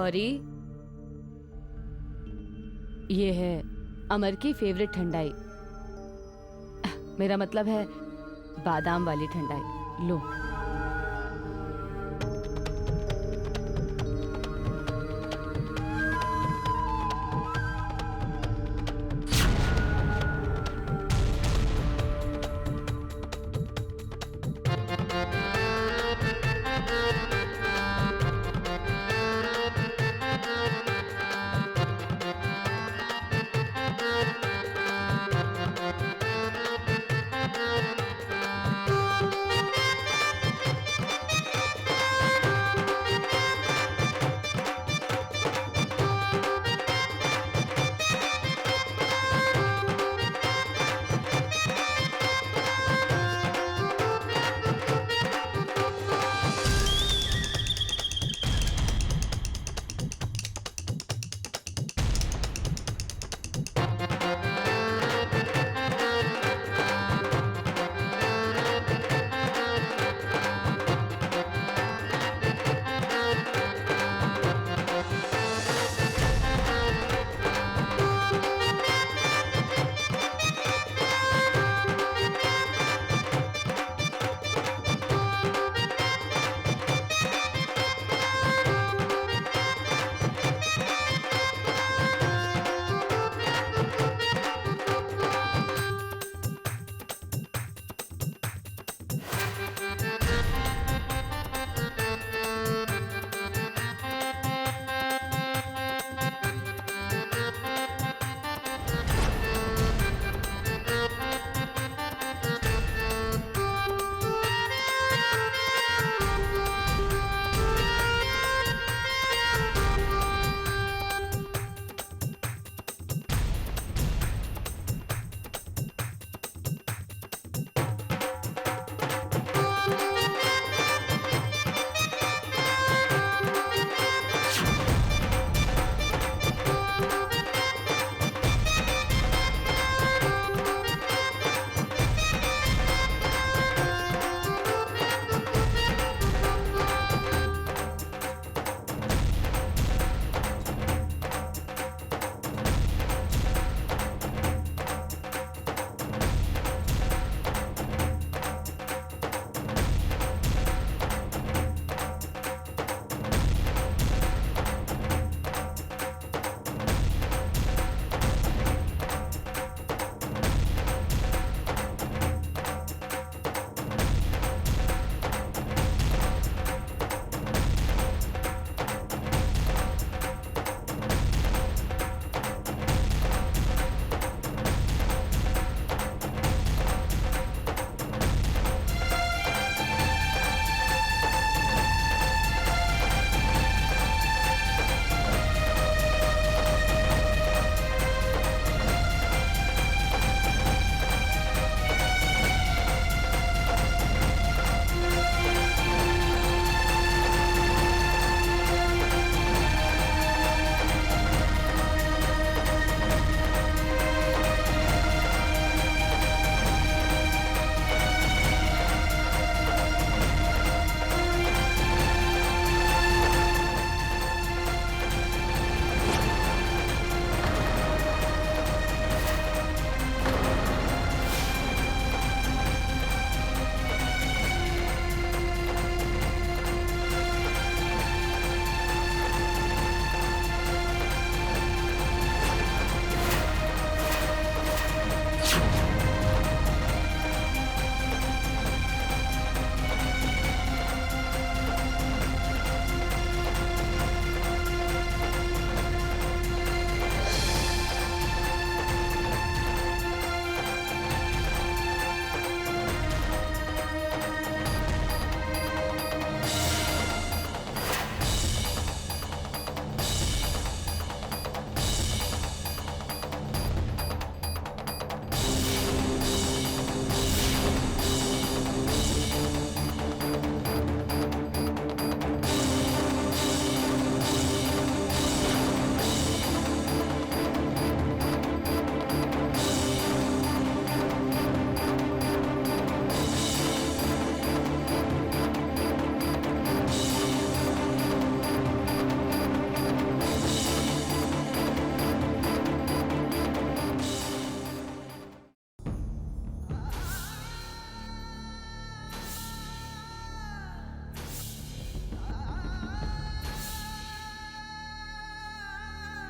गौरी, ये है अमर की फेवरेट ठंडाई। मेरा मतलब है बादाम वाली ठंडाई। लो।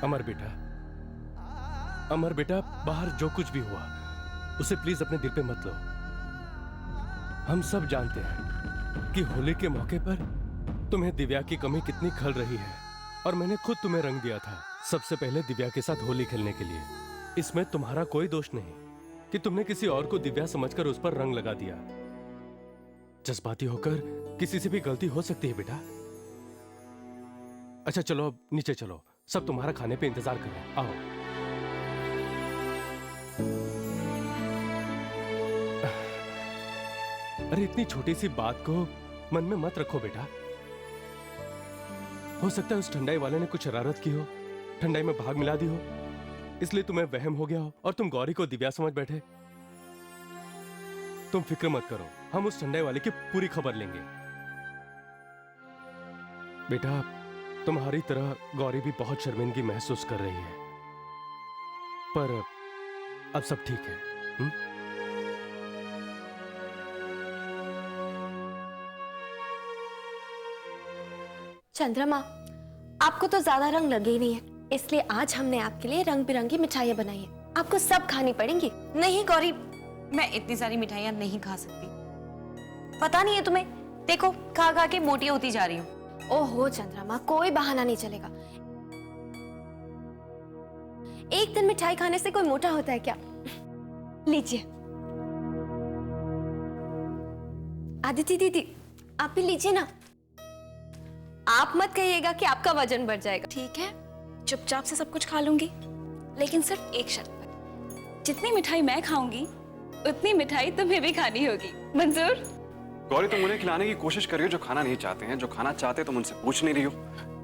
अमर बेटा, बाहर जो कुछ भी हुआ उसे प्लीज अपने दिल पे मत लो। हम सब जानते हैं कि होली के मौके पर तुम्हें दिव्या की कमी कितनी खल रही है, और मैंने खुद तुम्हें रंग दिया था सबसे पहले दिव्या के साथ होली खेलने के लिए। इसमें तुम्हारा कोई दोष नहीं कि तुमने किसी और को दिव्या समझकर उस पर रंग लगा दिया। जज्बाती होकर किसी से भी गलती हो सकती है बेटा। अच्छा चलो अब नीचे चलो, सब तुम्हारा खाने पे इंतजार कर रहे हैं, आओ। अरे इतनी छोटी सी बात को मन में मत रखो बेटा। हो सकता है उस ठंडाई वाले ने कुछ शरारत की हो, ठंडाई में भाग मिला दी हो, इसलिए तुम्हें वहम हो गया हो और तुम गौरी को दिव्या समझ बैठे। तुम फिक्र मत करो, हम उस ठंडाई वाले की पूरी खबर लेंगे। बेटा तुम्हारी तरह गौरी भी बहुत शर्मिंदगी महसूस कर रही है, पर अब सब ठीक है। चंद्रमा, आपको तो ज्यादा रंग लगे ही नहीं है, इसलिए आज हमने आपके लिए रंग बिरंगी मिठाइयाँ बनाई हैं। आपको सब खानी पड़ेंगी। नहीं गौरी, मैं इतनी सारी मिठाइयाँ नहीं खा सकती। पता नहीं है तुम्हें, देखो खा खा के मोटी होती जा रही हूँ। ओहो चंद्रमा, कोई बहाना नहीं चलेगा। एक दिन मिठाई खाने से कोई मोटा होता है क्या? लीजिए। आदिति दीदी, आप भी लीजिए ना। आप मत कहिएगा कि आपका वजन बढ़ जाएगा। ठीक है, चुपचाप से सब कुछ खा लूंगी, लेकिन सिर्फ एक शर्त पर। जितनी मिठाई मैं खाऊंगी उतनी मिठाई तुम्हें भी खानी होगी। मंजूर? गौरी, तुम उन्हें खिलाने की कोशिश कर रही हो जो खाना नहीं चाहते हैं। जो खाना चाहते तुम उनसे पूछ नहीं रही हो।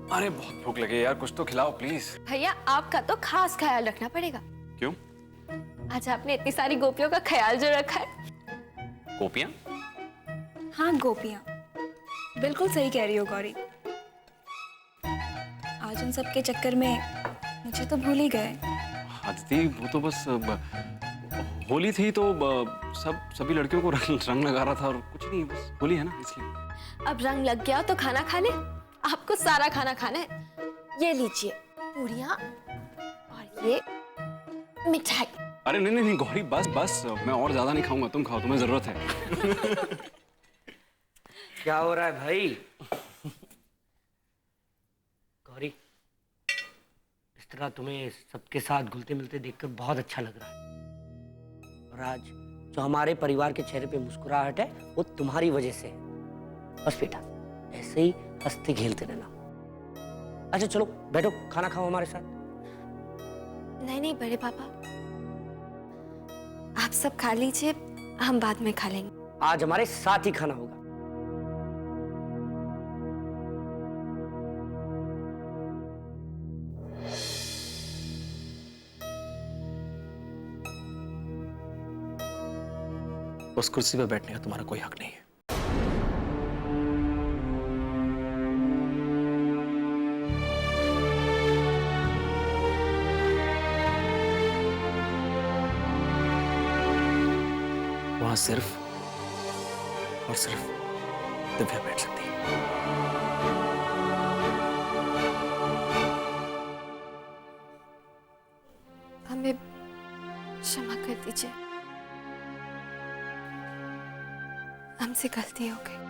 अरे बहुत भूख लगी है यार, कुछ तो खिलाओ प्लीज। भैया आपका तो खास ख्याल रखना पड़ेगा। क्यों? आज आपने इतनी सारी गोपियों का ख्याल जो रखा है। गोपियां? हाँ गोपियां, बिल्कुल सही कह रही हो गौरी। आज उन सब के चक्कर में मुझे तो भूल ही गए। आदिति, वो तो बस होली थी तो सभी लड़कियों को रंग लगा रहा था और कुछ नहीं, बस होली है ना इसलिए। अब रंग लग गया तो खाना खा ले। आपको सारा खाना खाना है। ये लीजिए पूरियां और ये मिठाई। अरे नहीं नहीं नहीं गौरी, बस बस, मैं और ज्यादा नहीं खाऊंगा, तुम खाओ, तुम्हें जरूरत है। क्या हो रहा है भाई? गौरी, इस तरह तुम्हें सबके साथ घुलते मिलते देखकर बहुत अच्छा लग रहा है। और आज जो हमारे परिवार के चेहरे पे मुस्कुराहट है वो तुम्हारी वजह से है। बस बेटा ऐसे ही हंसते खेलते रहना। अच्छा चलो बैठो, खाना खाओ हमारे साथ। नहीं नहीं बड़े पापा, आप सब खा लीजिए, हम बाद में खा लेंगे। आज हमारे साथ ही खाना होगा। उस कुर्सी पर बैठने का तुम्हारा कोई हक नहीं है। वहां सिर्फ और सिर्फ दिव्या बैठ सकती है। हमें क्षमा कर दीजिए, हमसे गलती हो गई।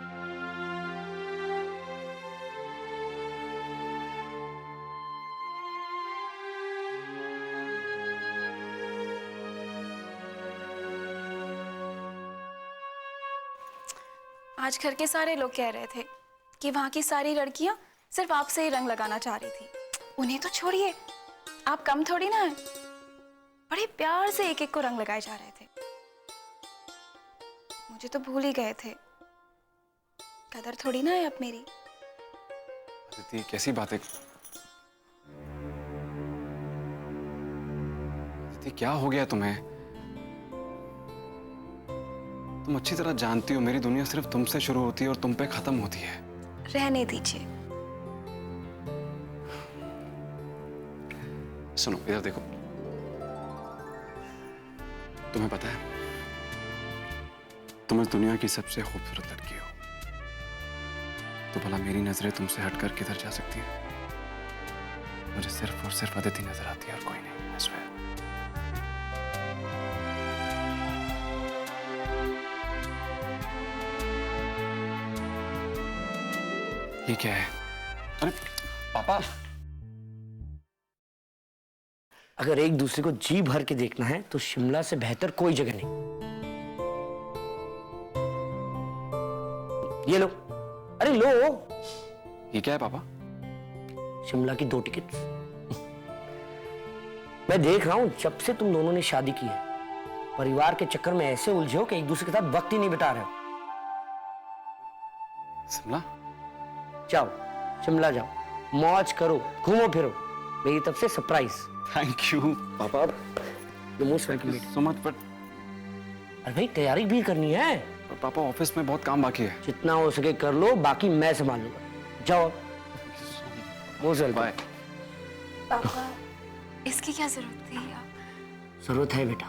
आज घर के सारे लोग कह रहे थे कि वहां की सारी लड़कियां सिर्फ आपसे ही रंग लगाना चाह रही थी। उन्हें तो छोड़िए, आप कम थोड़ी ना है। बड़े प्यार से एक एक को रंग लगाए जा रहे थे। मुझे तो भूल ही गए थे। कदर थोड़ी ना है अब मेरी। आदिति, कैसी बातें। आदिति, क्या हो गया तुम्हें? तुम अच्छी तरह जानती हो मेरी दुनिया सिर्फ तुमसे शुरू होती है और तुम पे खत्म होती है। रहने दीजिए। सुनो इधर देखो, तुम्हें पता है तुम इस दुनिया की सबसे खूबसूरत लड़की हो, तो भला मेरी नजरें तुमसे हटकर किधर जा सकती हैं? मुझे सिर्फ और सिर्फ अदिति नजर आती है और कोई नहीं। I swear। ये क्या है? अरे पापा, अगर एक दूसरे को जी भर के देखना है तो शिमला से बेहतर कोई जगह नहीं। ये लो, अरे लो। ये क्या है पापा? शिमला की 2 टिकट। मैं देख रहा हूं जब से तुम दोनों ने शादी की है, परिवार के चक्कर में ऐसे उलझे हो कि एक दूसरे के साथ वक्त ही नहीं बिता रहे हो। शिमला? जाओ, शिमला जाओ, मौज करो, घूमो फिरो। मेरी तरफ से सरप्राइज। थैंक यू पापा। Most welcome. So much, but अरे भाई तैयारी भी करनी है। पापा ऑफिस में बहुत काम बाकी है। जितना हो सके कर लो, बाकी मैं संभाल लूंगा। जाओ। Most welcome. बाय। पापा इसकी क्या जरूरत थी? आप जरूरत है बेटा।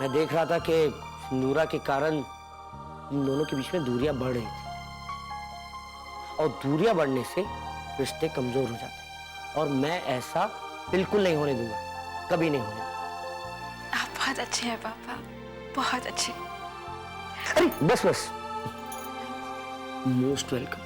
मैं देख रहा था कि सिंदूरा के कारण इन दोनों के बीच में दूरियां बढ़ रही थी, और दूरियां बढ़ने से रिश्ते कमजोर हो जाते हैं, और मैं ऐसा बिल्कुल नहीं होने दूंगा, कभी नहीं होने दूंगा। आप बहुत अच्छे हैं पापा, बहुत अच्छे। अरे बस बस, मोस्ट वेलकम।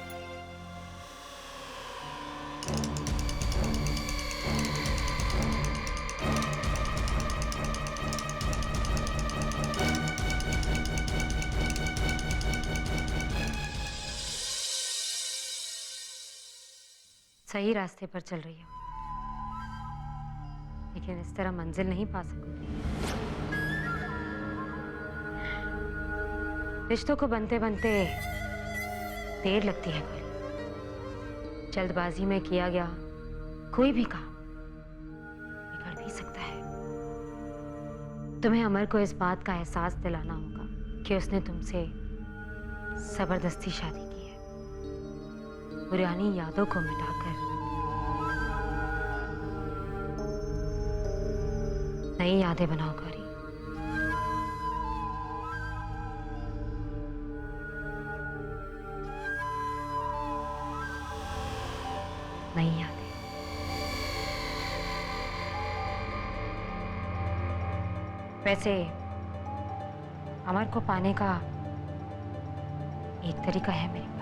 सही रास्ते पर चल रही हो, लेकिन इस तरह मंजिल नहीं पा सकूंगी। रिश्तों को बनते बनते देर लगती है कोई। जल्दबाजी में किया गया कोई भी काम बिगड़ भी सकता है। तुम्हें अमर को इस बात का एहसास दिलाना होगा कि उसने तुमसे जबरदस्ती शादी की है। पुरानी यादों को मिटाकर नई यादें बनाओ गौरी। नई यादें। वैसे अमर को पाने का एक तरीका है मेरे पास।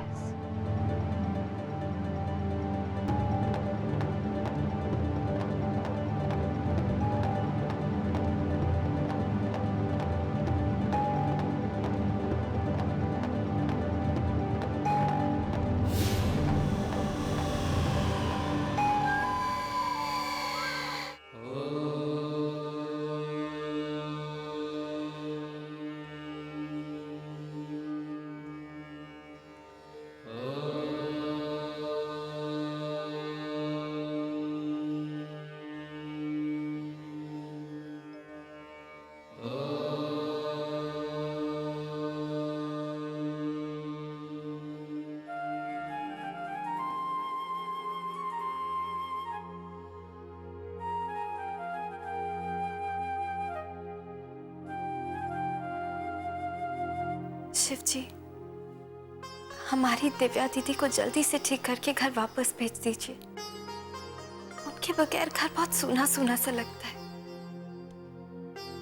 शिव जी, हमारी दिव्या दीदी को जल्दी से ठीक करके घर वापस भेज दीजिए। उनके बगैर घर बहुत सूना सूना सा लगता है।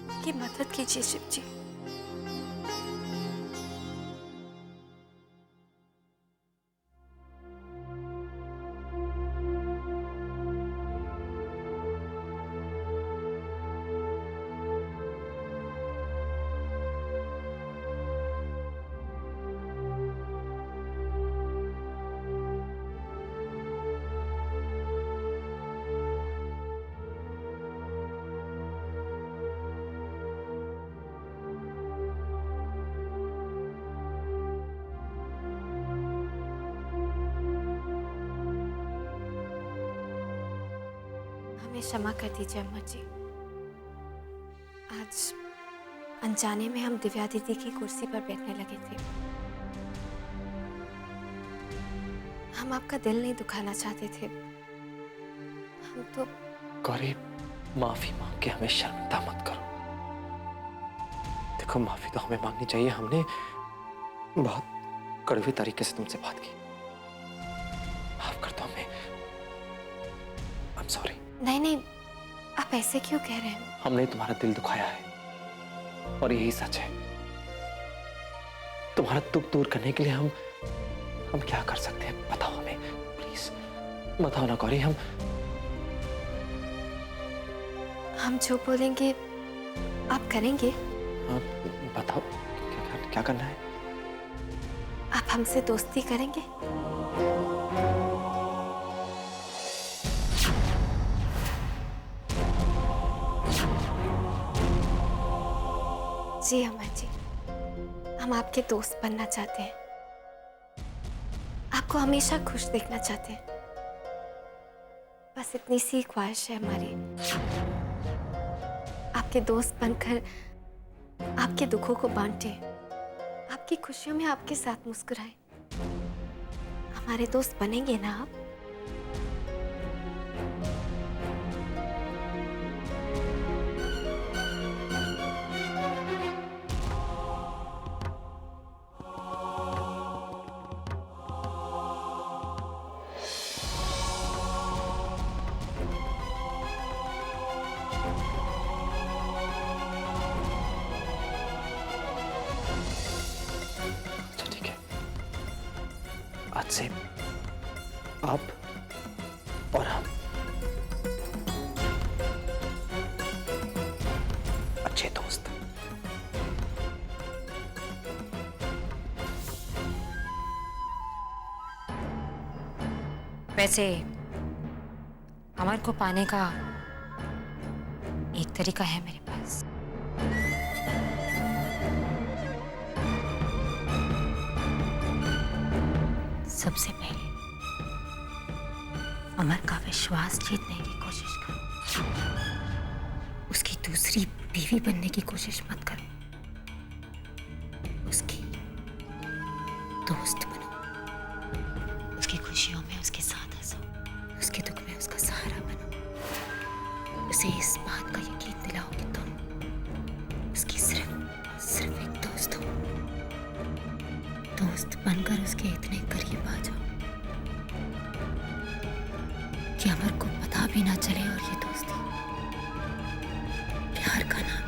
उनकी मदद कीजिए शिव जी। हमें क्षमा कर दीजिए अम्मा जी। आज अनजाने में हम दिव्या दीदी की कुर्सी पर बैठने लगे थे। हम आपका दिल नहीं दुखाना चाहते थे। हम तो गौरी, माफी मांग के हमें शर्मिंदा मत करो। देखो, माफी तो हमें मांगनी चाहिए। हमने बहुत कड़वे तरीके से तुमसे बात की। माफ कर दो हमें। नहीं, आप ऐसे क्यों कह रहे हैं? हमने तुम्हारा दिल दुखाया है और यही सच है। तुम्हारा दुख दूर करने के लिए हम क्या कर सकते हैं? बताओ हमें प्लीज, बताओ ना गौरी। हम जो बोलेंगे आप करेंगे? बताओ क्या करना है? आप हमसे दोस्ती करेंगे? जी अमर जी, हम आपके दोस्त बनना चाहते हैं, आपको हमेशा खुश देखना चाहते हैं। बस इतनी सी ख्वाहिश है हमारी, आपके दोस्त बनकर आपके दुखों को बांटे, आपकी खुशियों में आपके साथ मुस्कुराए। हमारे दोस्त बनेंगे ना आप? अच्छा ठीक है, आज से आप और हम अच्छे दोस्त। वैसे अमर को पाने का एक तरीका है मेरे पास। सबसे पहले अमर का विश्वास जीतने की कोशिश करो, उसकी दूसरी बीवी बनने की कोशिश मत करो, उसकी दोस्त बनो, उसकी खुशियों में उसके साथ हंसो, उसके दुख में उसका सहारा बनो, उसे इस बात का यकीन दिलाओ कि तुम उसकी सिर्फ एक दोस्त हो। दोस्त बनकर उसके इतने करीब आ जाओ कि अमर को पता भी ना चले और ये दोस्ती प्यार का नाम